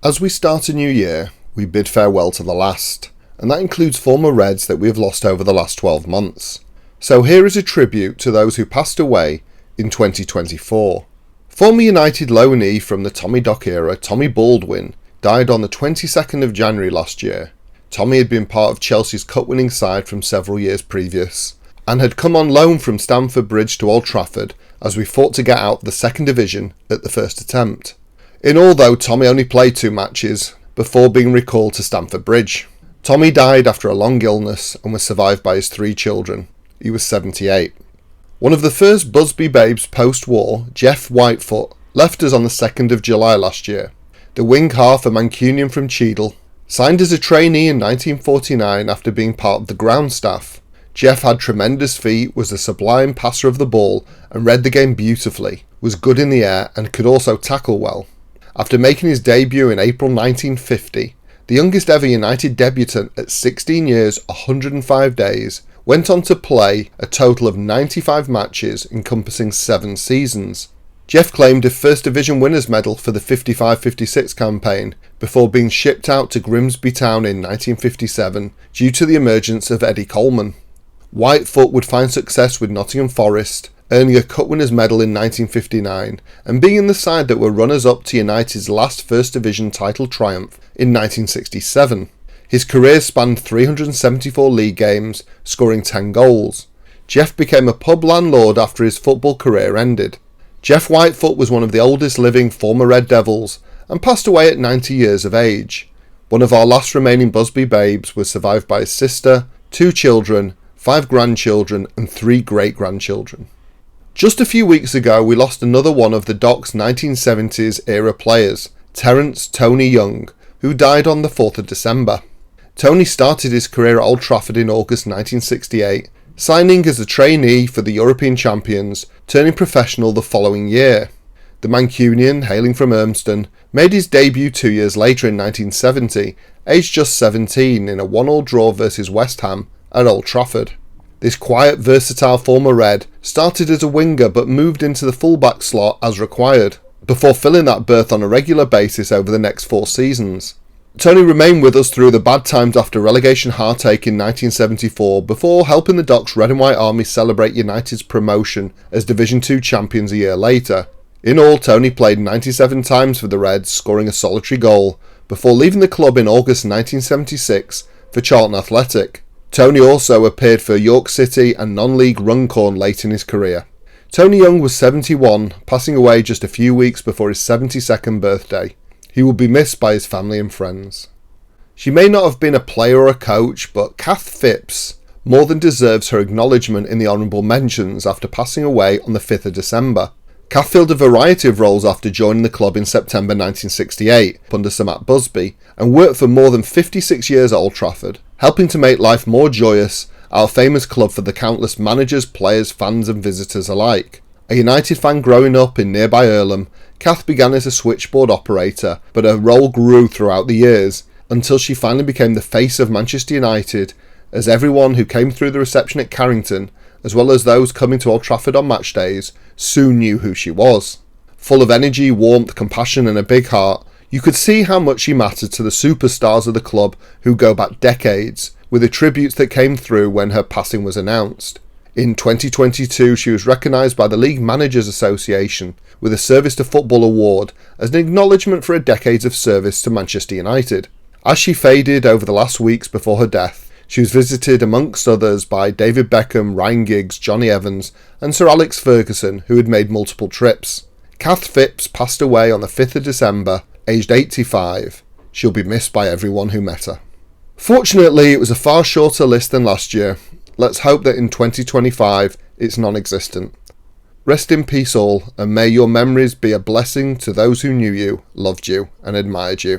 As we start a new year, we bid farewell to the last, and that includes former Reds that we have lost over the last 12 months. So here is a tribute to those who passed away in 2024. Former United loanee from the Tommy Dock era, Tommy Baldwin, died on the 22nd of January last year. Tommy had been part of Chelsea's cup-winning side from several years previous, and had come on loan from Stamford Bridge to Old Trafford as we fought to get out the second division at the first attempt. In all though, Tommy only played 2 matches before being recalled to Stamford Bridge. Tommy died after a long illness and was survived by his 3 children. He was 78. One of the first Busby babes post-war, Jeff Whitefoot, left us on the 2nd of July last year. The wing half, a Mancunian from Cheadle, signed as a trainee in 1949 after being part of the ground staff. Jeff had tremendous feet, was a sublime passer of the ball and read the game beautifully, was good in the air and could also tackle well. After making his debut in April 1950, the youngest ever United debutant at 16 years, 105 days, went on to play a total of 95 matches encompassing 7 seasons. Jeff claimed a First Division winners medal for the 55-56 campaign before being shipped out to Grimsby Town in 1957 due to the emergence of Eddie Coleman. Whitefoot would find success with Nottingham Forest, earning a Cup Winners' Medal in 1959 and being in the side that were runners-up to United's last First Division title triumph in 1967. His career spanned 374 league games, scoring 10 goals. Jeff became a pub landlord after his football career ended. Jeff Whitefoot was one of the oldest living former Red Devils and passed away at 90 years of age. One of our last remaining Busby babes was survived by his sister, 2 children, 5 grandchildren and 3 great-grandchildren. Just a few weeks ago we lost another one of the Docks 1970s era players, Terrence Tony Young, who died on the 4th of December. Tony started his career at Old Trafford in August 1968, signing as a trainee for the European champions, turning professional the following year. The Mancunian, hailing from Urmston, made his debut 2 years later in 1970, aged just 17, in a 1-1 draw versus West Ham at Old Trafford. This quiet, versatile former Red started as a winger but moved into the fullback slot as required, before filling that berth on a regular basis over the next 4 seasons. Tony remained with us through the bad times after relegation heartache in 1974 before helping the Docks Red and White Army celebrate United's promotion as Division 2 champions a year later. In all, Tony played 97 times for the Reds, scoring a solitary goal, before leaving the club in August 1976 for Charlton Athletic. Tony also appeared for York City and non-league Runcorn late in his career. Tony Young was 71, passing away just a few weeks before his 72nd birthday. He will be missed by his family and friends. She may not have been a player or a coach, but Kath Phipps more than deserves her acknowledgement in the honourable mentions after passing away on the 5th of December. Kath filled a variety of roles after joining the club in September 1968 under Sir Matt Busby and worked for more than 56 years at Old Trafford, helping to make life more joyous, our famous club for the countless managers, players, fans and visitors alike. A United fan growing up in nearby Earlham, Kath began as a switchboard operator, but her role grew throughout the years until she finally became the face of Manchester United, as everyone who came through the reception at Carrington, as well as those coming to Old Trafford on match days, soon knew who she was. Full of energy, warmth, compassion and a big heart, you could see how much she mattered to the superstars of the club who go back decades, with the tributes that came through when her passing was announced. In 2022 she was recognised by the League Managers Association with a Service to Football award as an acknowledgement for her decades of service to Manchester United. As she faded over the last weeks before her death, she was visited amongst others by David Beckham, Ryan Giggs, Johnny Evans and Sir Alex Ferguson, who had made multiple trips. Kath Phipps passed away on the 5th of December, aged 85. She'll be missed by everyone who met her. Fortunately, it was a far shorter list than last year. Let's hope that in 2025 it's non-existent. Rest in peace all, and may your memories be a blessing to those who knew you, loved you and admired you.